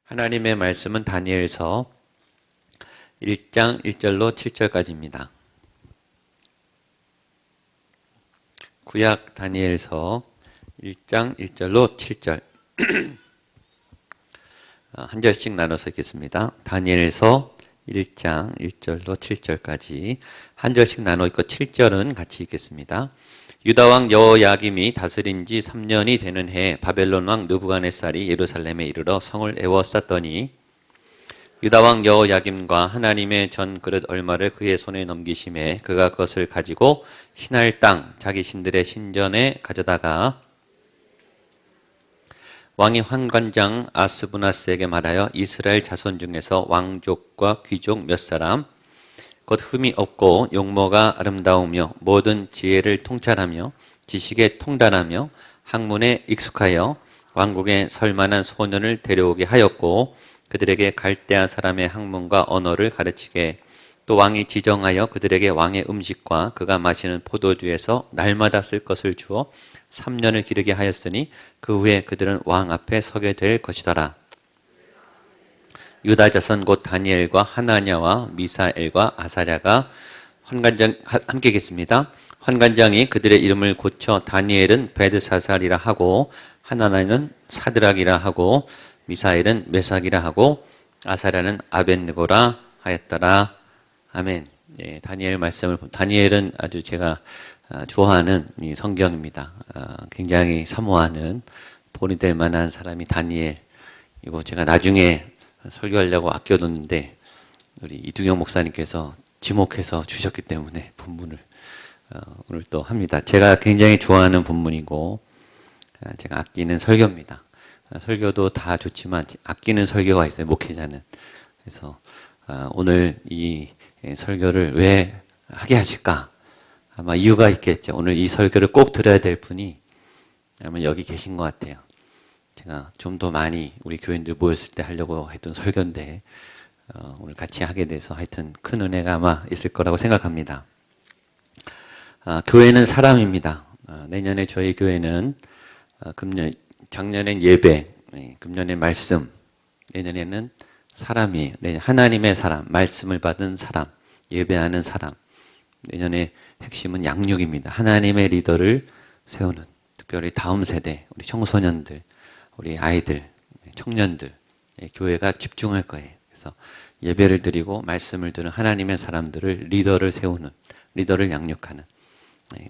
하나님의 말씀은 다니엘서 1장 1절로 7절까지입니다. 구약 다니엘서 1장 1절로 7절 한 절씩 나눠서 읽겠습니다. 다니엘서 1장 1절로 7절까지 한 절씩 나눠 읽고 7절은 같이 읽겠습니다. 유다왕 여호야김이 다스린 지 3년이 되는 해에 바벨론 왕 느부갓네살이 예루살렘에 이르러 성을 에워쌌더니 유다왕 여호야김과 하나님의 전 그릇 얼마를 그의 손에 넘기심에 그가 그것을 가지고 신할 땅 자기 신들의 신전에 가져다가 왕이 환관장 아스부나스에게 말하여 이스라엘 자손 중에서 왕족과 귀족 몇 사람 곧 흠이 없고 용모가 아름다우며 모든 지혜를 통찰하며 지식에 통달하며 학문에 익숙하여 왕국에 설만한 소년을 데려오게 하였고 그들에게 갈대아 사람의 학문과 언어를 가르치게 또 왕이 지정하여 그들에게 왕의 음식과 그가 마시는 포도주에서 날마다 쓸 것을 주어 3년을 기르게 하였으니 그 후에 그들은 왕 앞에 서게 될 것이더라. 유다 자손 곧 다니엘과 하나냐와 미사엘과 아사랴가 환관장 함께 계십니다. 환관장이 그들의 이름을 고쳐 다니엘은 베드사살이라 하고 하나냐는 사드락이라 하고 미사엘은 메삭이라 하고 아사랴는 아벳느고라 하였더라. 아멘. 예, 다니엘 말씀을 다니엘은 아주 제가 좋아하는 이 성경입니다. 굉장히 사모하는 본이 될 만한 사람이 다니엘. 이거 제가 나중에 설교하려고 아껴뒀는데 우리 이두경 목사님께서 지목해서 주셨기 때문에 본문을 오늘 또 합니다. 제가 굉장히 좋아하는 본문이고 제가 아끼는 설교입니다. 설교도 다 좋지만 아끼는 설교가 있어요. 목회자는. 그래서 오늘 이 설교를 왜 하게 하실까? 아마 이유가 있겠죠. 오늘 이 설교를 꼭 들어야 될 분이 아마 여기 계신 것 같아요. 제가 좀 더 많이 우리 교인들 모였을 때 하려고 했던 설교인데 오늘 같이 하게 돼서 하여튼 큰 은혜가 아마 있을 거라고 생각합니다. 교회는 사람입니다. 내년에 저희 교회는 작년엔 예배, 금년엔 말씀, 내년에는 사람이에요. 하나님의 사람, 말씀을 받은 사람, 예배하는 사람. 내년의 핵심은 양육입니다. 하나님의 리더를 세우는, 특별히 다음 세대, 우리 청소년들, 우리 아이들, 청년들, 교회가 집중할 거예요. 그래서 예배를 드리고 말씀을 들은 하나님의 사람들을 리더를 세우는, 리더를 양육하는,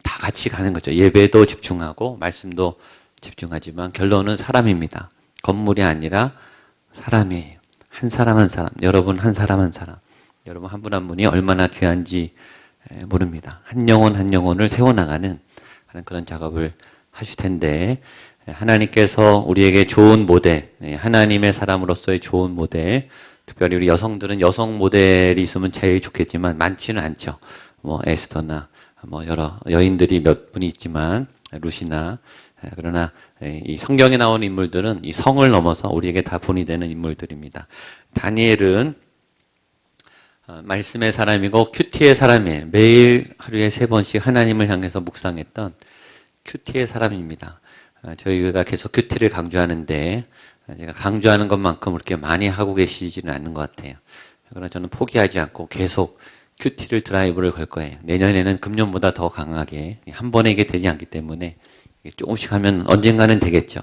다 같이 가는 거죠. 예배도 집중하고 말씀도 집중하지만 결론은 사람입니다. 건물이 아니라 사람이에요. 한 사람 한 사람, 여러분 한 사람 한 사람, 여러분 한 분 한 분이 얼마나 귀한지 모릅니다. 한 영혼 한 영혼을 세워나가는 그런 작업을 하실 텐데 하나님께서 우리에게 좋은 모델, 하나님의 사람으로서의 좋은 모델, 특별히 우리 여성들은 여성 모델이 있으면 제일 좋겠지만 많지는 않죠. 뭐 에스더나 뭐 여러 여인들이 몇 분이 있지만 루시나 그러나 이 성경에 나오는 인물들은 이 성을 넘어서 우리에게 다 본이 되는 인물들입니다. 다니엘은 말씀의 사람이고 큐티의 사람이에요. 매일 하루에 3번씩 하나님을 향해서 묵상했던 큐티의 사람입니다. 저희가 계속 큐티를 강조하는데 제가 강조하는 것만큼 그렇게 많이 하고 계시지는 않는 것 같아요. 그러나 저는 포기하지 않고 계속 큐티를 드라이브를 걸 거예요. 내년에는 금년보다 더 강하게 한 번에 이게 되지 않기 때문에 조금씩 하면 언젠가는 되겠죠.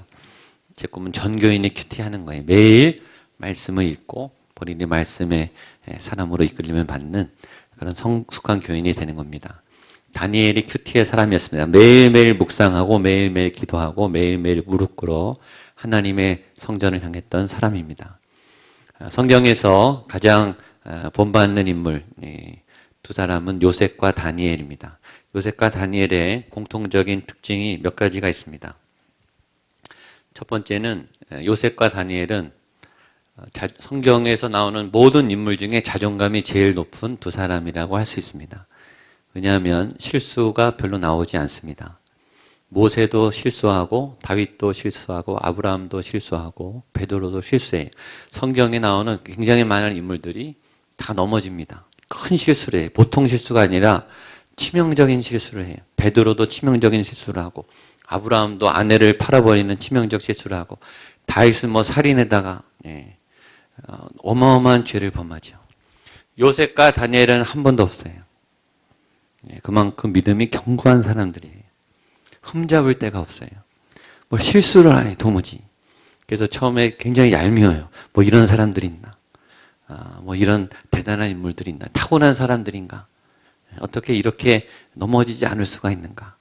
제 꿈은 전 교인이 큐티하는 거예요. 매일 말씀을 읽고 본인이 말씀의 사람으로 이끌림을 받는 그런 성숙한 교인이 되는 겁니다. 다니엘이 큐티의 사람이었습니다. 매일매일 묵상하고 매일매일 기도하고 매일매일 무릎 꿇어 하나님의 성전을 향했던 사람입니다. 성경에서 가장 본받는 인물 두 사람은 요셉과 다니엘입니다. 요셉과 다니엘의 공통적인 특징이 몇 가지가 있습니다. 첫 번째는 요셉과 다니엘은 성경에서 나오는 모든 인물 중에 자존감이 제일 높은 두 사람이라고 할 수 있습니다. 왜냐하면 실수가 별로 나오지 않습니다. 모세도 실수하고 다윗도 실수하고 아브라함도 실수하고 베드로도 실수해요. 성경에 나오는 굉장히 많은 인물들이 다 넘어집니다. 큰 실수를 해요. 보통 실수가 아니라 치명적인 실수를 해요. 베드로도 치명적인 실수를 하고 아브라함도 아내를 팔아버리는 치명적 실수를 하고 다윗은 뭐 살인에다가 어마어마한 죄를 범하죠. 요셉과 다니엘은 한 번도 없어요. 그만큼 믿음이 견고한 사람들이에요. 흠잡을 데가 없어요. 뭐 실수를 하니 도무지. 그래서 처음에 굉장히 얄미워요. 뭐 이런 사람들이 있나? 뭐 이런 대단한 인물들이 있나? 타고난 사람들인가? 어떻게 이렇게 넘어지지 않을 수가 있는가?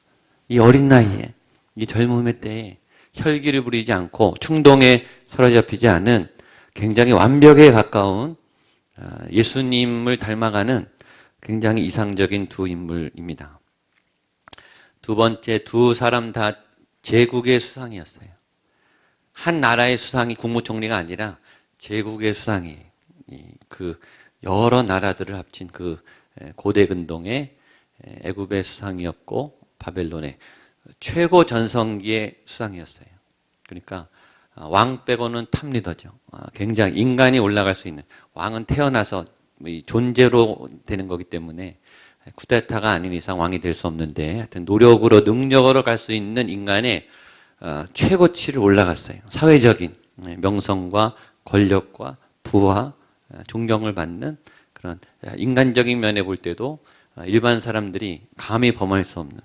이 어린 나이에, 이 젊음의 때에 혈기를 부리지 않고 충동에 사로잡히지 않은 굉장히 완벽에 가까운 예수님을 닮아가는 굉장히 이상적인 두 인물입니다. 두 번째, 두 사람 다 제국의 수상이었어요. 한 나라의 수상이 국무총리가 아니라 제국의 수상이에요. 그 여러 나라들을 합친 그 고대 근동의 애굽의 수상이었고 바벨론의 최고 전성기의 수상이었어요. 그러니까 왕 빼고는 탑리더죠. 굉장히 인간이 올라갈 수 있는, 왕은 태어나서 존재로 되는 거기 때문에 쿠데타가 아닌 이상 왕이 될 수 없는데 하여튼 노력으로 능력으로 갈 수 있는 인간의 최고치를 올라갔어요. 사회적인 명성과 권력과 부와 존경을 받는 그런 인간적인 면에 볼 때도 일반 사람들이 감히 범할 수 없는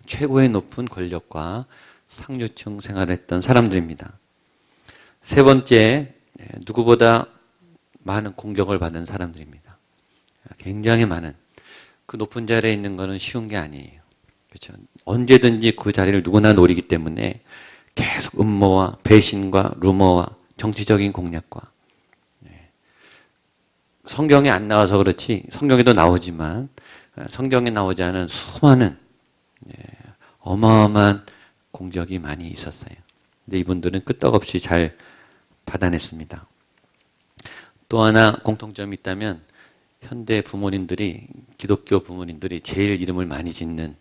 최고의 높은 권력과 상류층 생활을 했던 사람들입니다. 세 번째, 누구보다 많은 공격을 받은 사람들입니다. 굉장히 많은. 그 높은 자리에 있는 것은 쉬운 게 아니에요. 그렇죠? 언제든지 그 자리를 누구나 노리기 때문에 계속 음모와 배신과 루머와 정치적인 공략과 성경에 안 나와서 그렇지 성경에도 나오지만 성경에 나오지 않은 수많은 어마어마한 공격이 많이 있었어요. 근데 이분들은 끄떡없이 잘 받아냈습니다. 또 하나 공통점이 있다면 현대 부모님들이 기독교 부모님들이 제일 이름을 많이 짓는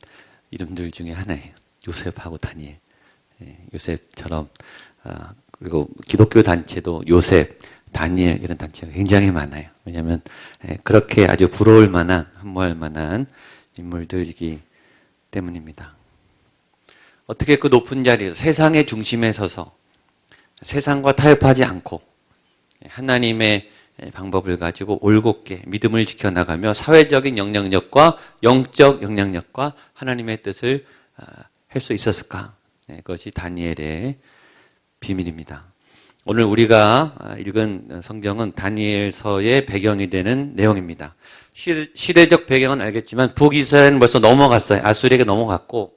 이름들 중에 하나예요. 요셉하고 다니엘. 요셉처럼 그리고 기독교 단체도 요셉, 다니엘 이런 단체가 굉장히 많아요. 왜냐하면 그렇게 아주 부러울 만한 흠모할 만한 인물들이기 때문입니다. 어떻게 그 높은 자리에서 세상의 중심에 서서 세상과 타협하지 않고 하나님의 방법을 가지고 올곧게 믿음을 지켜나가며 사회적인 영향력과 영적 영향력과 하나님의 뜻을 할 수 있었을까? 그것이 다니엘의 비밀입니다. 오늘 우리가 읽은 성경은 다니엘서의 배경이 되는 내용입니다. 시대적 배경은 알겠지만 북이스라엘은 벌써 넘어갔어요. 아수르에게 넘어갔고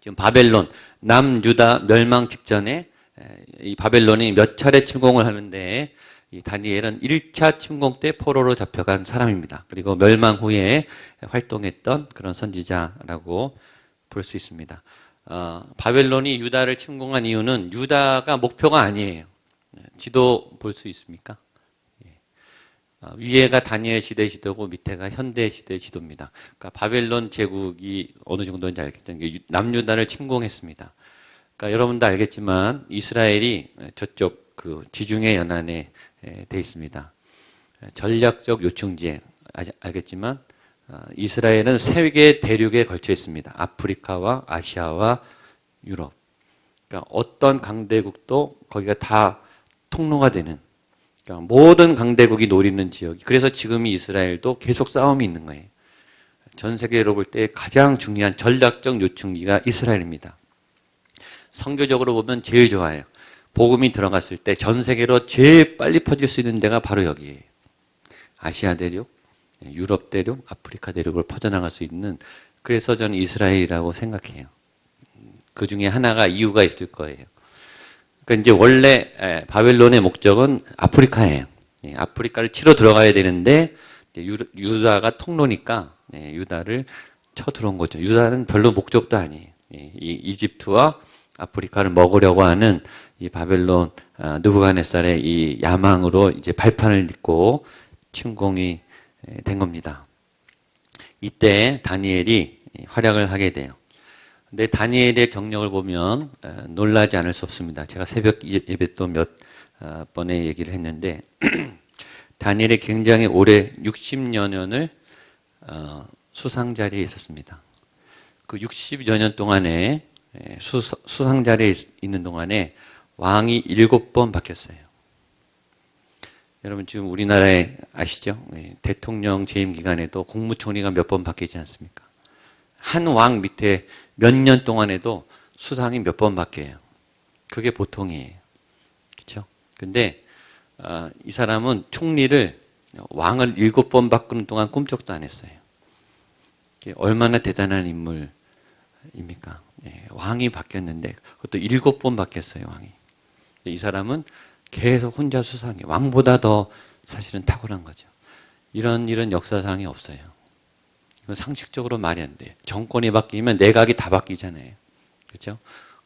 지금 바벨론, 남유다 멸망 직전에 이 바벨론이 몇 차례 침공을 하는데 이 다니엘은 1차 침공 때 포로로 잡혀간 사람입니다. 그리고 멸망 후에 활동했던 그런 선지자라고 볼 수 있습니다. 바벨론이 유다를 침공한 이유는 유다가 목표가 아니에요. 지도 볼 수 있습니까? 위에가 다니엘 시대 지도고 밑에가 현대 시대 지도입니다. 그러니까 바벨론 제국이 어느 정도인지 알겠죠. 남유다를 침공했습니다. 그러니까 여러분도 알겠지만 이스라엘이 저쪽 그 지중해 연안에 돼 있습니다. 전략적 요충지에 알겠지만 이스라엘은 세 개 대륙에 걸쳐 있습니다. 아프리카와 아시아와 유럽. 그러니까 어떤 강대국도 거기가 다 통로가 되는. 그러니까 모든 강대국이 노리는 지역이. 그래서 지금 이스라엘도 계속 싸움이 있는 거예요. 전 세계로 볼 때 가장 중요한 전략적 요충지가 이스라엘입니다. 선교적으로 보면 제일 좋아요. 복음이 들어갔을 때 전 세계로 제일 빨리 퍼질 수 있는 데가 바로 여기예요. 아시아 대륙, 유럽 대륙, 아프리카 대륙을 퍼져나갈 수 있는, 그래서 저는 이스라엘이라고 생각해요. 그 중에 하나가 이유가 있을 거예요. 그러니까 이제 원래 바벨론의 목적은 아프리카예요. 아프리카를 치러 들어가야 되는데 유다가 통로니까 유다를 쳐 들어온 거죠. 유다는 별로 목적도 아니에요. 이집트와 아프리카를 먹으려고 하는 이 바벨론 느부갓네살의 이 야망으로 이제 발판을 잇고 침공이 된 겁니다. 이때 다니엘이 활약을 하게 돼요. 근데 다니엘의 경력을 보면 놀라지 않을 수 없습니다. 제가 새벽 예배 또 몇 번의 얘기를 했는데 다니엘이 굉장히 오래 60여 년을 수상 자리에 있었습니다. 그 60여 년 동안에 수상 자리에 있는 동안에 왕이 7번 바뀌었어요. 여러분 지금 우리나라에 아시죠? 대통령 재임 기간에도 국무총리가 몇 번 바뀌지 않습니까? 한 왕 밑에 몇 년 동안에도 수상이 몇 번 바뀌어요. 그게 보통이에요. 그렇죠? 근데 이 사람은 총리를 왕을 7번 바꾸는 동안 꿈쩍도 안 했어요. 얼마나 대단한 인물입니까? 왕이 바뀌었는데 그것도 7번 바뀌었어요. 왕이. 이 사람은 계속 혼자 수상해. 왕보다 더 사실은 탁월한 거죠. 이런 역사상이 없어요. 이건 상식적으로 말이 안 돼요. 정권이 바뀌면 내각이 다 바뀌잖아요. 그렇죠?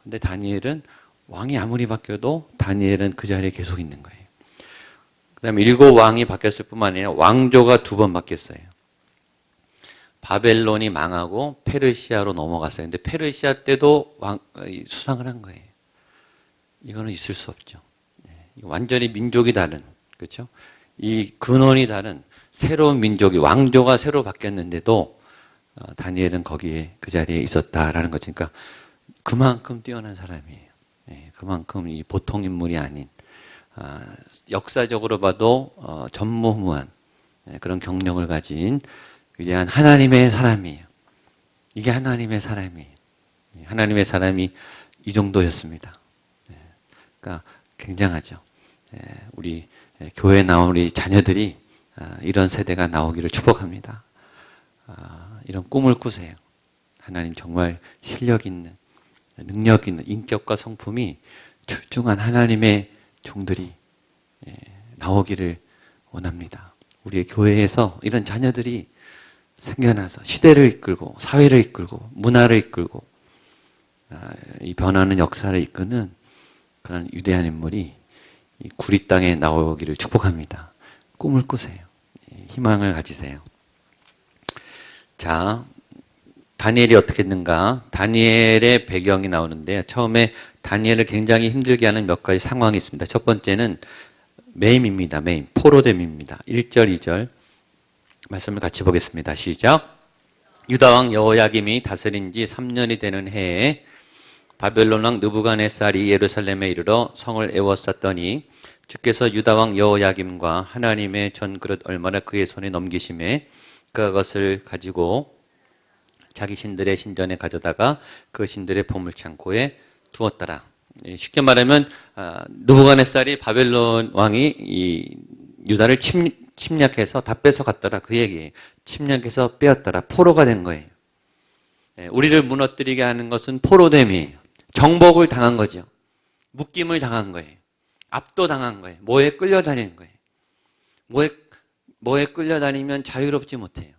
근데 다니엘은 왕이 아무리 바뀌어도 다니엘은 그 자리에 계속 있는 거예요. 그 다음에 7왕이 바뀌었을 뿐만 아니라 왕조가 2번 바뀌었어요. 바벨론이 망하고 페르시아로 넘어갔어요. 근데 페르시아 때도 수상을 한 거예요. 이거는 있을 수 없죠. 완전히 민족이 다른, 그렇죠? 이 근원이 다른 새로운 민족이, 왕조가 새로 바뀌었는데도 다니엘은 거기에 그 자리에 있었다라는 거죠. 그러니까 그만큼 뛰어난 사람이에요. 그만큼 이 보통 인물이 아닌, 역사적으로 봐도 전무후무한 그런 경력을 가진 위대한 하나님의 사람이에요. 이게 하나님의 사람이에요. 하나님의 사람이 이 정도였습니다. 그러니까 굉장하죠. 우리 교회에 나온 우리 자녀들이 이런 세대가 나오기를 축복합니다. 이런 꿈을 꾸세요. 하나님 정말 실력 있는, 능력 있는 인격과 성품이 출중한 하나님의 종들이 나오기를 원합니다. 우리의 교회에서 이런 자녀들이 생겨나서 시대를 이끌고 사회를 이끌고 문화를 이끌고 이 변하는 역사를 이끄는 그런 위대한 인물이 이 구리 땅에 나오기를 축복합니다. 꿈을 꾸세요. 희망을 가지세요. 자, 다니엘이 어떻게 했는가? 다니엘의 배경이 나오는데 처음에 다니엘을 굉장히 힘들게 하는 몇 가지 상황이 있습니다. 첫 번째는 매임입니다. 매임, 포로됨입니다. 1절, 2절 말씀을 같이 보겠습니다. 시작. 유다왕 여호야김이 다스린 지 3년이 되는 해에 바벨론 왕 느부갓네살이 예루살렘에 이르러 성을 에워쌌더니 주께서 유다왕 여호야김과 하나님의 전그릇 얼마나 그의 손에 넘기심에 그것을 가지고 자기 신들의 신전에 가져다가 그 신들의 보물창고에 두었더라. 쉽게 말하면 느부갓네살이 바벨론 왕이 이 유다를 침략해서 다 뺏어갔더라. 그 얘기예요. 침략해서 빼었더라. 포로가 된 거예요. 우리를 무너뜨리게 하는 것은 포로됨이에요. 정복을 당한 거죠. 묶임을 당한 거예요. 압도당한 거예요. 뭐에 끌려다니는 거예요. 뭐에 끌려다니면 자유롭지 못해요.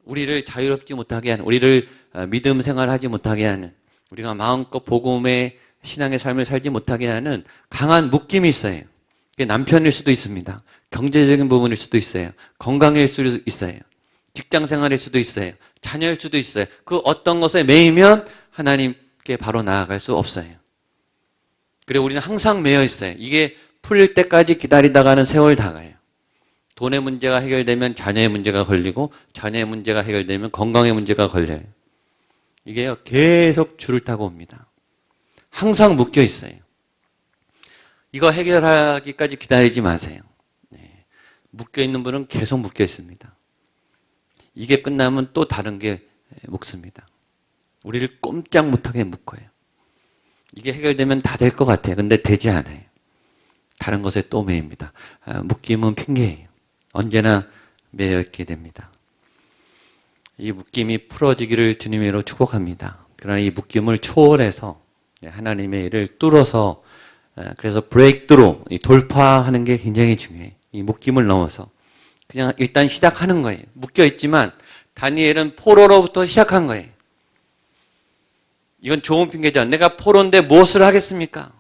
우리를 자유롭지 못하게 하는, 우리를 믿음 생활하지 못하게 하는, 우리가 마음껏 복음의 신앙의 삶을 살지 못하게 하는 강한 묶임이 있어요. 그게 남편일 수도 있습니다. 경제적인 부분일 수도 있어요. 건강일 수도 있어요. 직장 생활일 수도 있어요. 자녀일 수도 있어요. 그 어떤 것에 매이면 하나님께 바로 나아갈 수 없어요. 그리고 우리는 항상 매여 있어요. 이게 풀릴 때까지 기다리다가는 세월 다 가요. 돈의 문제가 해결되면 자녀의 문제가 걸리고 자녀의 문제가 해결되면 건강의 문제가 걸려요. 이게 계속 줄을 타고 옵니다. 항상 묶여 있어요. 이거 해결하기까지 기다리지 마세요. 묶여 있는 분은 계속 묶여 있습니다. 이게 끝나면 또 다른 게 묶습니다. 우리를 꼼짝 못하게 묶어요. 이게 해결되면 다 될 것 같아요. 근데 되지 않아요. 다른 것에 또 매입니다. 묶임은 핑계예요. 언제나 매여 있게 됩니다. 이 묶임이 풀어지기를 주님으로 축복합니다. 그러나 이 묶임을 초월해서 하나님의 일을 뚫어서 그래서 브레이크드로 돌파하는 게 굉장히 중요해요. 이 묶임을 넘어서 그냥 일단 시작하는 거예요. 묶여 있지만 다니엘은 포로로부터 시작한 거예요. 이건 좋은 핑계죠. 내가 포로인데 무엇을 하겠습니까?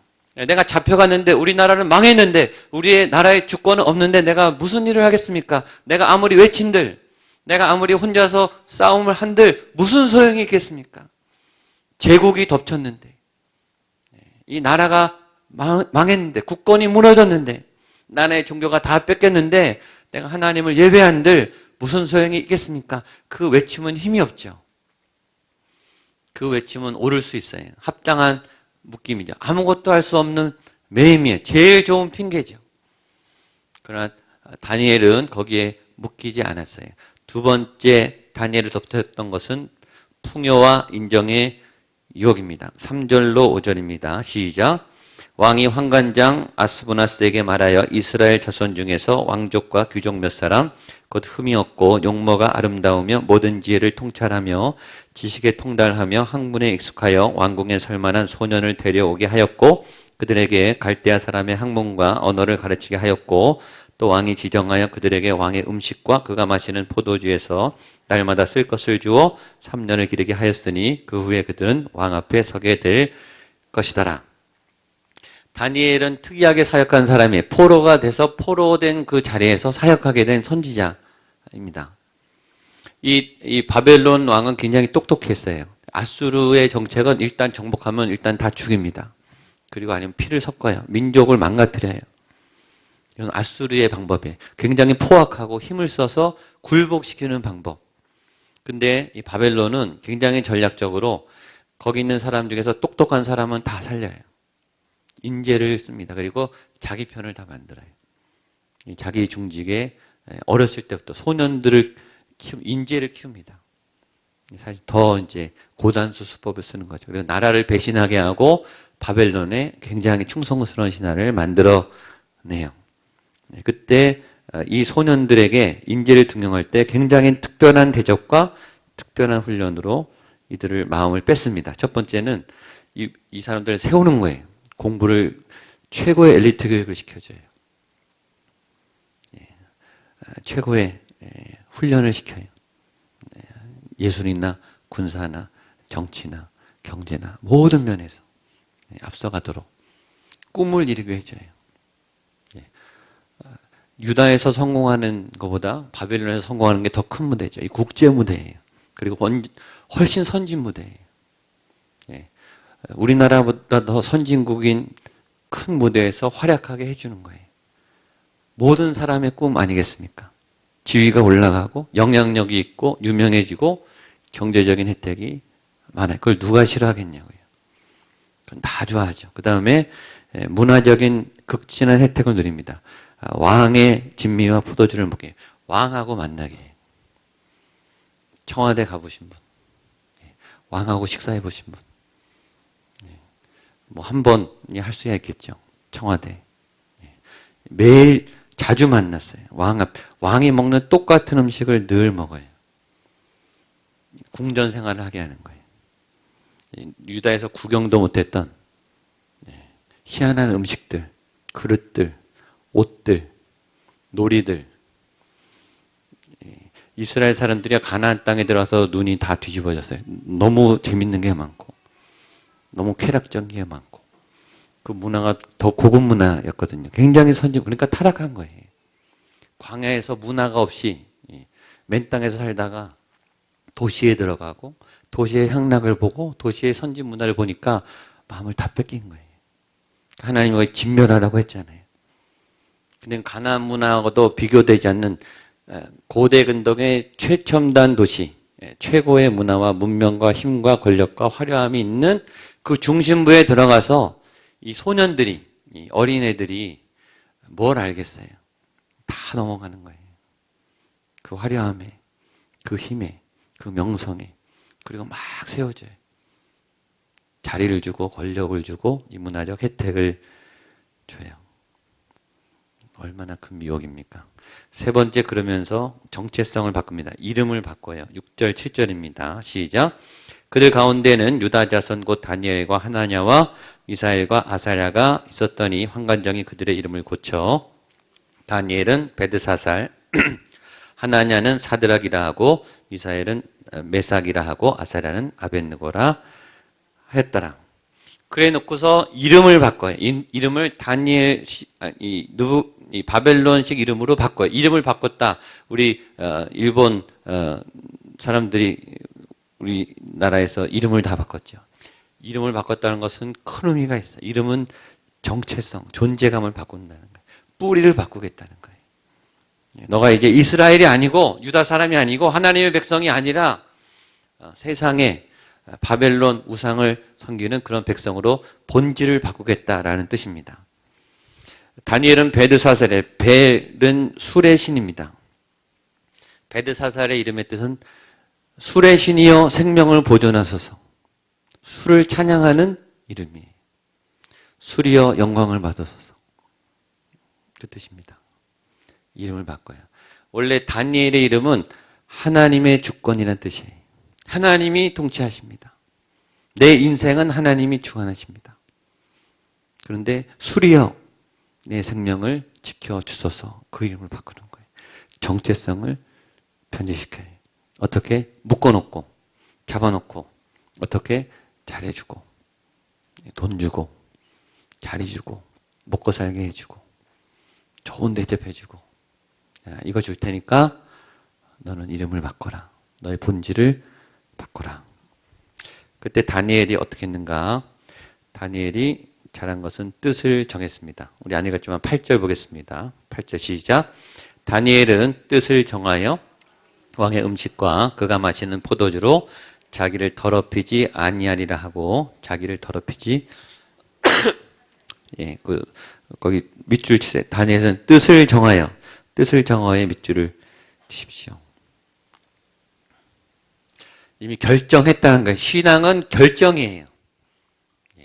내가 잡혀갔는데 우리나라는 망했는데 우리의 나라의 주권은 없는데 내가 무슨 일을 하겠습니까? 내가 아무리 외친들, 내가 아무리 혼자서 싸움을 한들 무슨 소용이 있겠습니까? 제국이 덮쳤는데 이 나라가 망했는데 국권이 무너졌는데 나라의 종교가 다 뺏겼는데 내가 하나님을 예배한들 무슨 소용이 있겠습니까? 그 외침은 힘이 없죠. 그 외침은 오를 수 있어요. 합당한 묶임이죠. 아무것도 할 수 없는 매임이에요. 제일 좋은 핑계죠. 그러나 다니엘은 거기에 묶이지 않았어요. 두 번째 다니엘을 덮쳤던 것은 풍요와 인정의 유혹입니다. 3절로 5절입니다. 시작. 왕이 환관장 아스부나스에게 말하여 이스라엘 자손 중에서 왕족과 귀족 몇 사람 곧 흠이 없고 용모가 아름다우며 모든 지혜를 통찰하며 지식에 통달하며 학문에 익숙하여 왕궁에 설 만한 소년을 데려오게 하였고 그들에게 갈대아 사람의 학문과 언어를 가르치게 하였고 또 왕이 지정하여 그들에게 왕의 음식과 그가 마시는 포도주에서 날마다 쓸 것을 주어 3년을 기르게 하였으니 그 후에 그들은 왕 앞에 서게 될 것이더라. 다니엘은 특이하게 사역한 사람이에요. 포로가 돼서 포로된 그 자리에서 사역하게 된 선지자입니다. 이 바벨론 왕은 굉장히 똑똑했어요. 아수르의 정책은 일단 정복하면 일단 다 죽입니다. 그리고 아니면 피를 섞어요. 민족을 망가뜨려요. 이런 아수르의 방법이에요. 굉장히 포악하고 힘을 써서 굴복시키는 방법. 근데 이 바벨론은 굉장히 전략적으로 거기 있는 사람 중에서 똑똑한 사람은 다 살려요. 인재를 씁니다. 그리고 자기 편을 다 만들어요. 자기 중직에 어렸을 때부터 소년들을 인재를 키웁니다. 사실 더 이제 고단수 수법을 쓰는 거죠. 그리고 나라를 배신하게 하고 바벨론에 굉장히 충성스러운 신하를 만들어내요. 그때 이 소년들에게 인재를 등용할 때 굉장히 특별한 대접과 특별한 훈련으로 이들을 마음을 뺐습니다. 첫 번째는 이 사람들을 세우는 거예요. 공부를 최고의 엘리트 교육을 시켜줘요. 최고의 훈련을 시켜요. 예술이나 군사나 정치나 경제나 모든 면에서 앞서가도록 꿈을 이루게 해줘요. 유다에서 성공하는 것보다 바벨론에서 성공하는 게 더 큰 무대죠. 이 국제 무대예요. 그리고 훨씬 선진 무대예요. 우리나라보다 더 선진국인 큰 무대에서 활약하게 해주는 거예요. 모든 사람의 꿈 아니겠습니까? 지위가 올라가고 영향력이 있고 유명해지고 경제적인 혜택이 많아요. 그걸 누가 싫어하겠냐고요. 그건 다 좋아하죠. 그 다음에 문화적인 극진한 혜택을 누립니다. 왕의 진미와 포도주를 먹게 해요. 왕하고 만나게 해요. 청와대 가보신 분, 왕하고 식사해 보신 분, 뭐 한 번이 할 수야 있겠죠. 청와대. 매일 자주 만났어요. 왕이 먹는 똑같은 음식을 늘 먹어요. 궁전 생활을 하게 하는 거예요. 유다에서 구경도 못했던 희한한 음식들, 그릇들, 옷들, 놀이들. 이스라엘 사람들이 가나안 땅에 들어와서 눈이 다 뒤집어졌어요. 너무 재밌는 게 많고 너무 쾌락적인 게 많고 그 문화가 더 고급 문화였거든요. 굉장히 선진, 그러니까 타락한 거예요. 광야에서 문화가 없이 맨 땅에서 살다가 도시에 들어가고 도시의 향락을 보고 도시의 선진 문화를 보니까 마음을 다 뺏긴 거예요. 하나님이 진멸하라고 했잖아요. 근데 가나안 문화하고도 비교되지 않는 고대 근동의 최첨단 도시, 최고의 문화와 문명과 힘과 권력과 화려함이 있는 그 중심부에 들어가서 이 소년들이, 이 어린애들이 뭘 알겠어요? 다 넘어가는 거예요. 그 화려함에, 그 힘에, 그 명성에, 그리고 막 세워져요. 자리를 주고 권력을 주고 이 문화적 혜택을 줘요. 얼마나 큰 미혹입니까? 세 번째, 그러면서 정체성을 바꿉니다. 이름을 바꿔요. 6절, 7절입니다. 시작. 그들 가운데는 유다 자손 곧 다니엘과 하나냐와 미사엘과 아사랴가 있었더니 환관장이 그들의 이름을 고쳐 다니엘은 베드사살, 하나냐는 사드락이라 하고 미사엘은 메삭이라 하고 아사랴는 아벳느고라 했더라. 그래 놓고서 이름을 바꿔요. 이름을 다니엘, 이 바벨론식 이름으로 바꿔요. 이름을 바꿨다. 우리 일본 사람들이 우리나라에서 이름을 다 바꿨죠. 이름을 바꿨다는 것은 큰 의미가 있어요. 이름은 정체성, 존재감을 바꾼다는 거예요. 뿌리를 바꾸겠다는 거예요. 너가 이제 이스라엘이 아니고 유다 사람이 아니고 하나님의 백성이 아니라 세상에 바벨론 우상을 섬기는 그런 백성으로 본질을 바꾸겠다라는 뜻입니다. 다니엘은 베드사살의, 벨은 술의 신입니다. 베드사살의 이름의 뜻은 술의 신이여 생명을 보존하소서. 술을 찬양하는 이름이에요. 술이여 영광을 받으소서. 그 뜻입니다. 이름을 바꿔요. 원래 다니엘의 이름은 하나님의 주권이라는 뜻이에요. 하나님이 통치하십니다. 내 인생은 하나님이 주관하십니다. 그런데 술이여 내 생명을 지켜주소서. 그 이름을 바꾸는 거예요. 정체성을 변질시켜요. 어떻게? 묶어놓고 잡아놓고 어떻게? 잘해주고 돈 주고 자리 주고 먹고 살게 해주고 좋은 대접해주고 이거 줄 테니까 너는 이름을 바꿔라. 너의 본질을 바꿔라. 그때 다니엘이 어떻게 했는가? 다니엘이 잘한 것은 뜻을 정했습니다. 우리 안 읽었지만 8절 보겠습니다. 8절 시작. 다니엘은 뜻을 정하여 왕의 음식과 그가 마시는 포도주로 자기를 더럽히지 아니하리라 하고 자기를 더럽히지 거기 밑줄 치세요. 다니엘은 뜻을 정하여 밑줄을 치십시오. 이미 결정했다는 거예요. 신앙은 결정이에요.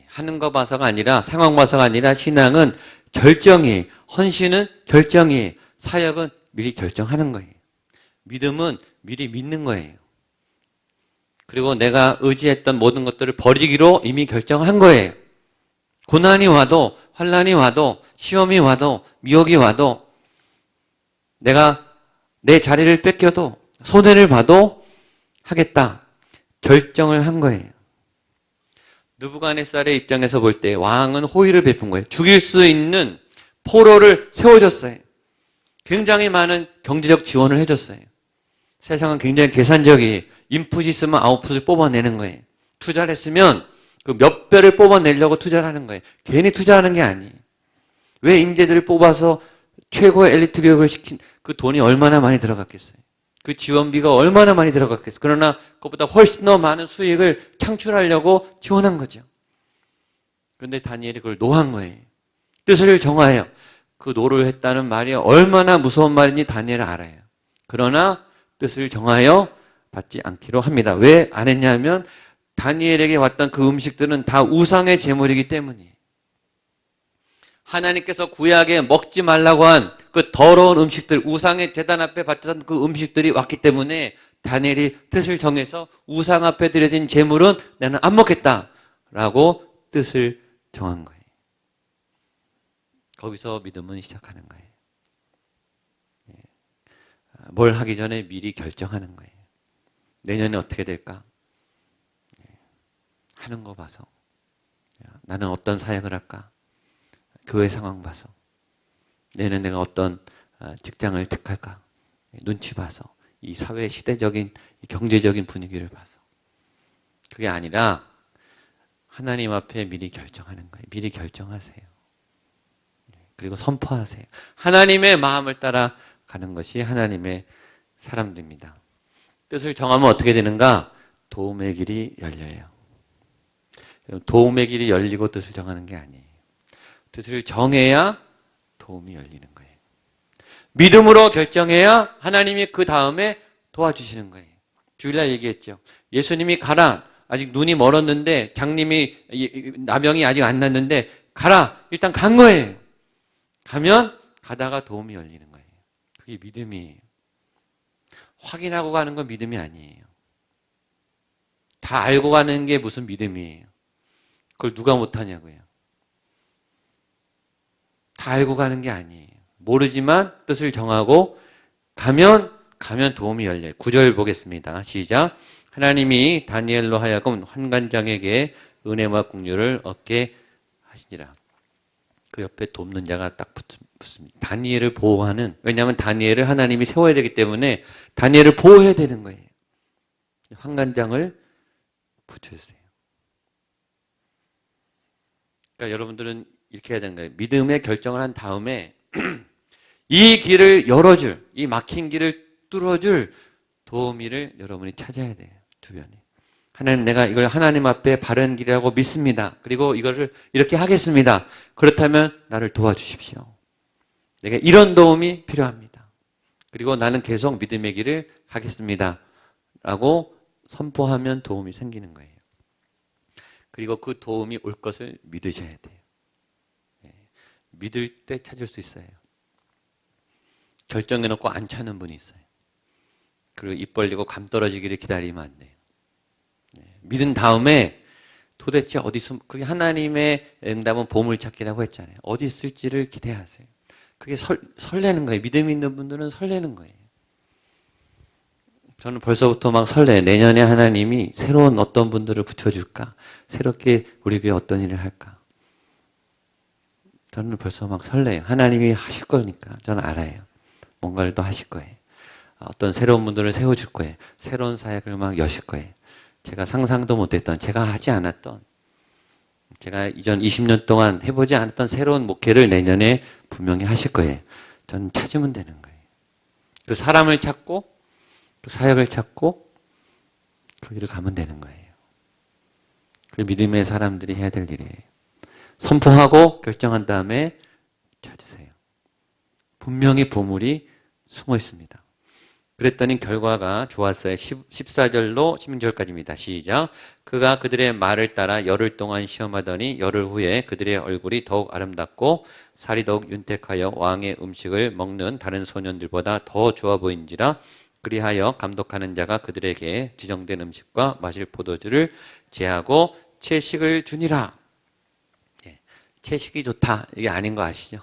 하는 거 봐서가 아니라 상황 봐서가 아니라 신앙은 결정이에요. 헌신은 결정이에요. 사역은 미리 결정하는 거예요. 믿음은 미리 믿는 거예요. 그리고 내가 의지했던 모든 것들을 버리기로 이미 결정한 거예요. 고난이 와도 환난이 와도 시험이 와도 미혹이 와도 내가 내 자리를 뺏겨도 손해를 봐도 하겠다. 결정을 한 거예요. 느부갓네살의 입장에서 볼 때 왕은 호의를 베푼 거예요. 죽일 수 있는 포로를 세워줬어요. 굉장히 많은 경제적 지원을 해줬어요. 세상은 굉장히 계산적이에요. 인풋이 있으면 아웃풋을 뽑아내는 거예요. 투자를 했으면 그 몇 배를 뽑아내려고 투자를 하는 거예요. 괜히 투자하는 게 아니에요. 왜 인재들을 뽑아서 최고의 엘리트 교육을 시킨 그 돈이 얼마나 많이 들어갔겠어요. 그 지원비가 얼마나 많이 들어갔겠어요. 그러나 그것보다 훨씬 더 많은 수익을 창출하려고 지원한 거죠. 그런데 다니엘이 그걸 노한 거예요. 뜻을 정하여 그 노를 했다는 말이 얼마나 무서운 말인지 다니엘은 알아요. 그러나 뜻을 정하여 받지 않기로 합니다. 왜 안 했냐면 다니엘에게 왔던 그 음식들은 다 우상의 제물이기 때문이에요. 하나님께서 구약에 먹지 말라고 한 그 더러운 음식들, 우상의 제단 앞에 바쳤던 그 음식들이 왔기 때문에 다니엘이 뜻을 정해서 우상 앞에 드려진 제물은 나는 안 먹겠다라고 뜻을 정한 거예요. 거기서 믿음은 시작하는 거예요. 뭘 하기 전에 미리 결정하는 거예요. 내년에 어떻게 될까? 하는 거 봐서. 나는 어떤 사역을 할까? 교회 상황 봐서. 내년에 내가 어떤 직장을 택할까? 눈치 봐서. 이 사회 시대적인, 이 경제적인 분위기를 봐서. 그게 아니라 하나님 앞에 미리 결정하는 거예요. 미리 결정하세요. 그리고 선포하세요. 하나님의 마음을 따라 가는 것이 하나님의 사람들입니다. 뜻을 정하면 어떻게 되는가? 도움의 길이 열려요. 도움의 길이 열리고 뜻을 정하는 게 아니에요. 뜻을 정해야 도움이 열리는 거예요. 믿음으로 결정해야 하나님이 그 다음에 도와주시는 거예요. 주일날 얘기했죠. 예수님이 가라. 아직 눈이 멀었는데 장님이 나병이 아직 안 났는데 가라. 일단 간 거예요. 가면 가다가 도움이 열리는 거예요. 그게 믿음이에요. 확인하고 가는 건 믿음이 아니에요. 다 알고 가는 게 무슨 믿음이에요. 그걸 누가 못하냐고요. 다 알고 가는 게 아니에요. 모르지만 뜻을 정하고 가면 도움이 열려요. 9절 보겠습니다. 시작. 하나님이 다니엘로 하여금 환관장에게 은혜와 긍휼을 얻게 하시니라. 그 옆에 돕는 자가 딱 붙습니다. 다니엘을 보호하는, 왜냐하면 다니엘을 하나님이 세워야 되기 때문에 다니엘을 보호해야 되는 거예요. 환관장을 붙여주세요. 그러니까 여러분들은 이렇게 해야 되는 거예요. 믿음의 결정을 한 다음에 이 길을 열어줄, 이 막힌 길을 뚫어줄 도우미를 여러분이 찾아야 돼요. 주변에. 하나님, 내가 이걸 하나님 앞에 바른 길이라고 믿습니다. 그리고 이거를 이렇게 하겠습니다. 그렇다면 나를 도와주십시오. 내가 이런 도움이 필요합니다. 그리고 나는 계속 믿음의 길을 가겠습니다. 라고 선포하면 도움이 생기는 거예요. 그리고 그 도움이 올 것을 믿으셔야 돼요. 믿을 때 찾을 수 있어요. 결정해놓고 안 찾는 분이 있어요. 그리고 입 벌리고 감 떨어지기를 기다리면 안 돼요. 믿은 다음에 도대체 어디 그게 하나님의 응답은 보물찾기라고 했잖아요. 어디 있을지를 기대하세요. 그게 설레는 거예요. 믿음 있는 분들은 설레는 거예요. 저는 벌써부터 막 설레요. 내년에 하나님이 새로운 어떤 분들을 붙여줄까? 새롭게 우리 교회 어떤 일을 할까? 저는 벌써 막 설레요. 하나님이 하실 거니까 저는 알아요. 뭔가를 또 하실 거예요. 어떤 새로운 분들을 세워줄 거예요. 새로운 사역을 막 여실 거예요. 제가 상상도 못했던, 제가 하지 않았던, 제가 이전 20년 동안 해보지 않았던 새로운 목회를 내년에 분명히 하실 거예요. 저는 찾으면 되는 거예요. 그 사람을 찾고 그 사역을 찾고 그 길을 가면 되는 거예요. 그 믿음의 사람들이 해야 될 일이에요. 선포하고 결정한 다음에 찾으세요. 분명히 보물이 숨어 있습니다. 그랬더니 결과가 좋았어요. 14절로 16절까지입니다. 시작. 그가 그들의 말을 따라 열흘 동안 시험하더니 열흘 후에 그들의 얼굴이 더욱 아름답고 살이 더욱 윤택하여 왕의 음식을 먹는 다른 소년들보다 더 좋아 보인지라. 그리하여 감독하는 자가 그들에게 지정된 음식과 마실 포도주를 제하고 채식을 주니라. 채식이 좋다. 이게 아닌 거 아시죠?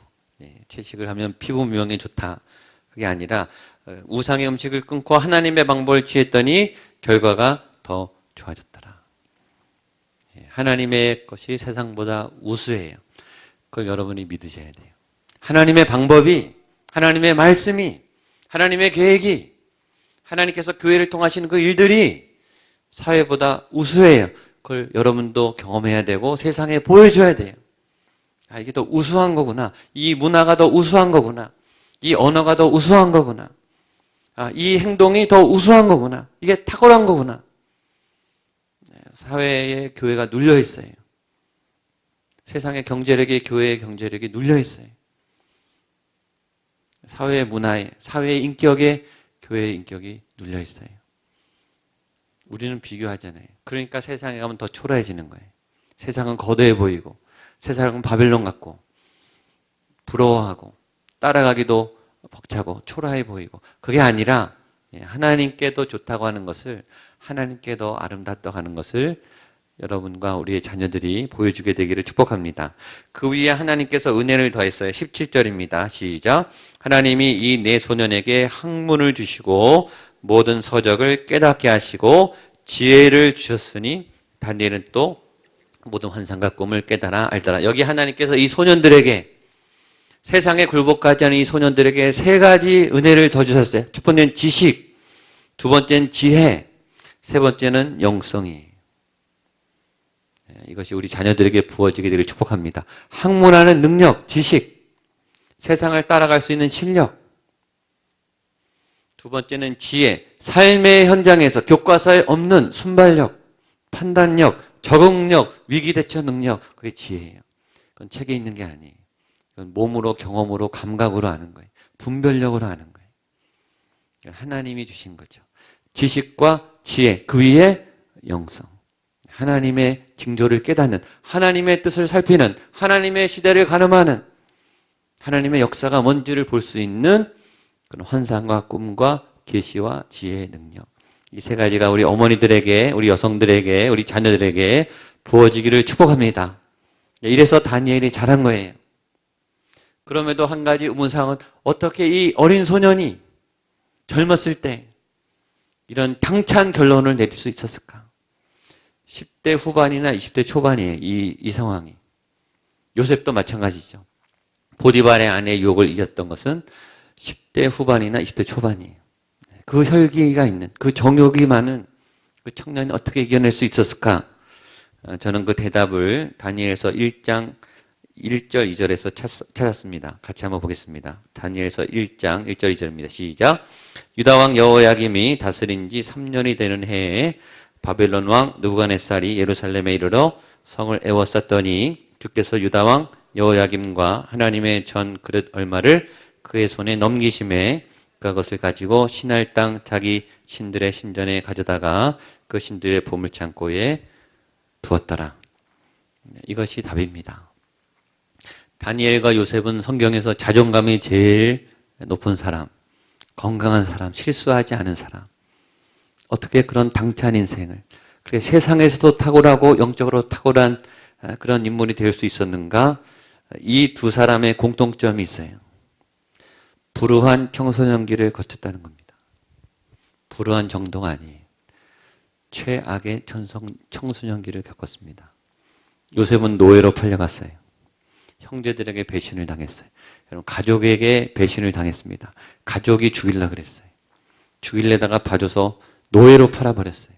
채식을 하면 피부 미용에 좋다. 그게 아니라 우상의 음식을 끊고 하나님의 방법을 취했더니 결과가 더 좋아졌더라. 하나님의 것이 세상보다 우수해요. 그걸 여러분이 믿으셔야 돼요. 하나님의 방법이, 하나님의 말씀이, 하나님의 계획이, 하나님께서 교회를 통하시는 그 일들이 사회보다 우수해요. 그걸 여러분도 경험해야 되고 세상에 보여줘야 돼요. 이게 더 우수한 거구나. 이 문화가 더 우수한 거구나. 이 언어가 더 우수한 거구나. 이 행동이 더 우수한 거구나. 이게 탁월한 거구나. 사회에 교회가 눌려 있어요. 세상의 경제력에 교회의 경제력이 눌려 있어요. 사회의 문화에, 사회의 인격에 교회의 인격이 눌려 있어요. 우리는 비교하잖아요. 그러니까 세상에 가면 더 초라해지는 거예요. 세상은 거대해 보이고 세상은 바벨론 같고 부러워하고 따라가기도 벅차고 초라해 보이고 그게 아니라 하나님께도 좋다고 하는 것을 하나님께도 아름답다고 하는 것을 여러분과 우리의 자녀들이 보여주게 되기를 축복합니다. 그 위에 하나님께서 은혜를 더했어요. 17절입니다. 시작. 하나님이 이 네 소년에게 학문을 주시고 모든 서적을 깨닫게 하시고 지혜를 주셨으니 다니엘은 또 모든 환상과 꿈을 깨달아 알더라. 여기 하나님께서 이 소년들에게 세상에 굴복하지 않은 이 소년들에게 세 가지 은혜를 더 주셨어요. 첫 번째는 지식, 두 번째는 지혜, 세 번째는 영성이. 이것이 우리 자녀들에게 부어지게 되기를 축복합니다. 학문하는 능력, 지식, 세상을 따라갈 수 있는 실력. 두 번째는 지혜, 삶의 현장에서 교과서에 없는 순발력, 판단력, 적응력, 위기대처 능력, 그게 지혜예요. 그건 책에 있는 게 아니에요. 그건 몸으로, 경험으로, 감각으로 아는 거예요. 분별력으로 아는 거예요. 하나님이 주신 거죠. 지식과 지혜, 그 위에 영성. 하나님의 징조를 깨닫는, 하나님의 뜻을 살피는, 하나님의 시대를 가늠하는, 하나님의 역사가 뭔지를 볼 수 있는 그런 환상과 꿈과 계시와 지혜의 능력. 이 세 가지가 우리 어머니들에게, 우리 여성들에게, 우리 자녀들에게 부어지기를 축복합니다. 이래서 다니엘이 잘한 거예요. 그럼에도 한 가지 의문사항은 어떻게 이 어린 소년이 젊었을 때 이런 당찬 결론을 내릴 수 있었을까? 10대 후반이나 20대 초반이에요. 이 상황이. 요셉도 마찬가지죠. 보디발의 아내의 유혹을 이겼던 것은 10대 후반이나 20대 초반이에요. 그 혈기가 있는, 그 정욕이 많은 그 청년이 어떻게 이겨낼 수 있었을까? 저는 그 대답을 다니엘서 1장 1절 2절에서 찾았습니다. 같이 한번 보겠습니다. 다니엘서 1장 1절 2절입니다. 시작. 유다왕 여호야김이 다스린 지 3년이 되는 해에 바벨론 왕 느부갓네살이 예루살렘에 이르러 성을 에워쌌더니 주께서 유다왕 여호야김과 하나님의 전 그릇 얼마를 그의 손에 넘기심에 그것을 가지고 신할 땅 자기 신들의 신전에 가져다가 그 신들의 보물창고에 두었더라. 이것이 답입니다. 다니엘과 요셉은 성경에서 자존감이 제일 높은 사람, 건강한 사람, 실수하지 않은 사람, 어떻게 그런 당찬 인생을, 그래 세상에서도 탁월하고 영적으로 탁월한 그런 인물이 될 수 있었는가? 이 두 사람의 공통점이 있어요. 불우한 청소년기를 거쳤다는 겁니다. 불우한 정도가 아니에요. 최악의 청소년기를 겪었습니다. 요셉은 노예로 팔려갔어요. 형제들에게 배신을 당했어요. 여러분, 가족에게 배신을 당했습니다. 가족이 죽이려고 그랬어요. 죽이려다가 봐줘서 노예로 팔아버렸어요.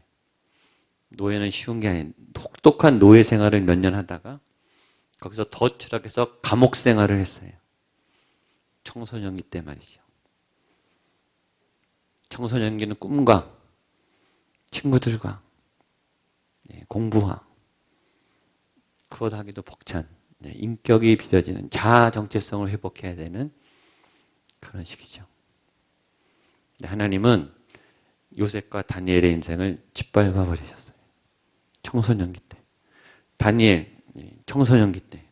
노예는 쉬운 게 아니에요. 혹독한 노예 생활을 몇 년 하다가 거기서 더 추락해서 감옥 생활을 했어요. 청소년기 때 말이죠. 청소년기는 꿈과 친구들과 공부와 그것하기도 벅찬 인격이 빚어지는 자아 정체성을 회복해야 되는 그런 시기죠. 하나님은 요셉과 다니엘의 인생을 짓밟아 버리셨어요. 청소년기 때. 다니엘 청소년기 때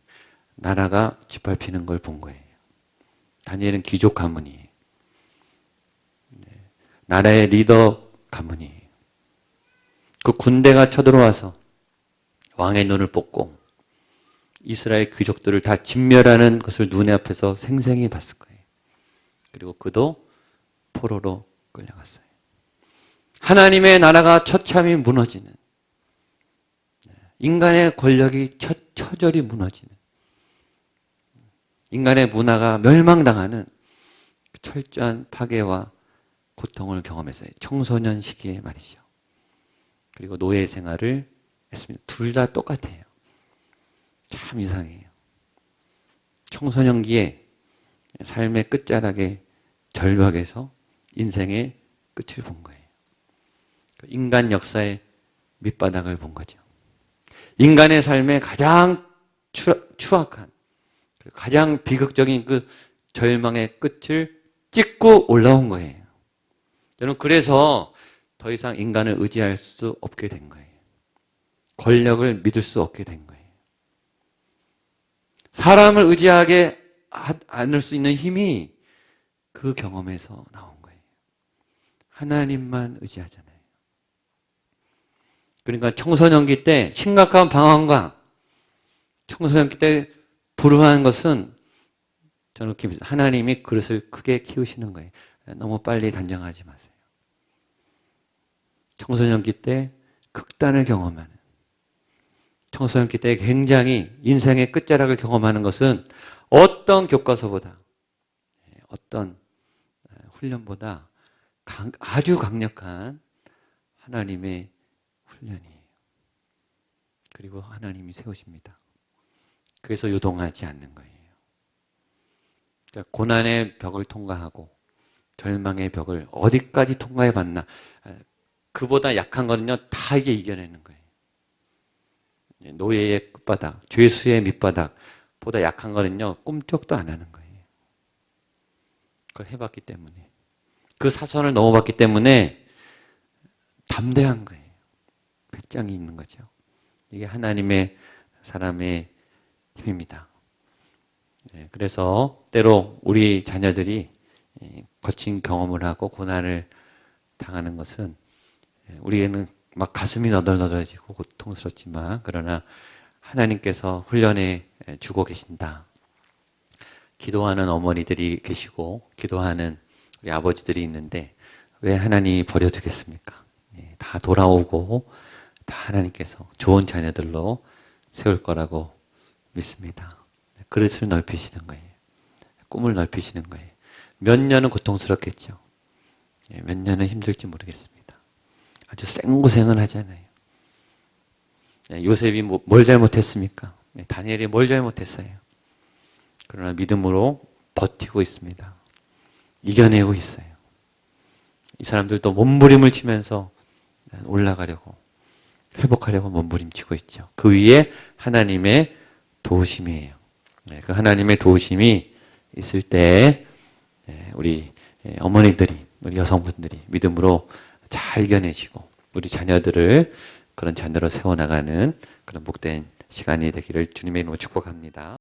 나라가 짓밟히는 걸 본 거예요. 다니엘은 귀족 가문이에요. 나라의 리더 가문이에요. 그 군대가 쳐들어와서 왕의 눈을 뽑고 이스라엘 귀족들을 다 진멸하는 것을 눈에 앞에서 생생히 봤을 거예요. 그리고 그도 포로로 끌려갔어요. 하나님의 나라가 처참히 무너지는, 인간의 권력이 처절히 무너지는, 인간의 문화가 멸망당하는 철저한 파괴와 고통을 경험했어요. 청소년 시기에 말이죠. 그리고 노예 생활을 했습니다. 둘 다 똑같아요. 참 이상해요. 청소년기에 삶의 끝자락에 절벽에서 인생의 끝을 본 거예요. 인간 역사의 밑바닥을 본 거죠. 인간의 삶의 가장 추악한, 가장 비극적인 그 절망의 끝을 찍고 올라온 거예요. 저는 그래서 더 이상 인간을 의지할 수 없게 된 거예요. 권력을 믿을 수 없게 된 거예요. 사람을 의지하게 않을 수 있는 힘이 그 경험에서 나온 거예요. 하나님만 의지하잖아요. 그러니까 청소년기 때 심각한 방황과 청소년기 때 불우한 것은 저는 이렇게 믿어요. 하나님이 그릇을 크게 키우시는 거예요. 너무 빨리 단정하지 마세요. 청소년기 때 극단을 경험하는, 청소년기 때 굉장히 인생의 끝자락을 경험하는 것은 어떤 교과서보다, 어떤 훈련보다 아주 강력한 하나님의 훈련이에요. 그리고 하나님이 세우십니다. 그래서 요동하지 않는 거예요. 그러니까 고난의 벽을 통과하고 절망의 벽을 어디까지 통과해 봤나. 그보다 약한 거는요, 다 이게 이겨내는 거예요. 노예의 끝바닥, 죄수의 밑바닥보다 약한 거는요, 꿈쩍도 안 하는 거예요. 그걸 해봤기 때문에. 그 사선을 넘어봤기 때문에 담대한 거예요. 배짱이 있는 거죠. 이게 하나님의 사람의 힘입니다. 그래서 때로 우리 자녀들이 거친 경험을 하고 고난을 당하는 것은 우리에는 막 가슴이 너덜너덜해지고 고통스럽지만 그러나 하나님께서 훈련해 주고 계신다. 기도하는 어머니들이 계시고 기도하는 우리 아버지들이 있는데 왜 하나님이 버려두겠습니까? 다 돌아오고 다 하나님께서 좋은 자녀들로 세울 거라고 믿습니다. 그릇을 넓히시는 거예요. 꿈을 넓히시는 거예요. 몇 년은 고통스럽겠죠. 몇 년은 힘들지 모르겠습니다. 아주 생고생을 하잖아요. 요셉이 뭘 잘못했습니까? 다니엘이 뭘 잘못했어요? 그러나 믿음으로 버티고 있습니다. 이겨내고 있어요. 이 사람들도 몸부림을 치면서 올라가려고, 회복하려고 몸부림치고 있죠. 그 위에 하나님의 도우심이에요. 그 하나님의 도우심이 있을 때 우리 어머니들이, 우리 여성분들이 믿음으로 잘 이겨내시고 우리 자녀들을 그런 자녀로 세워나가는 그런 복된 시간이 되기를 주님의 이름으로 축복합니다.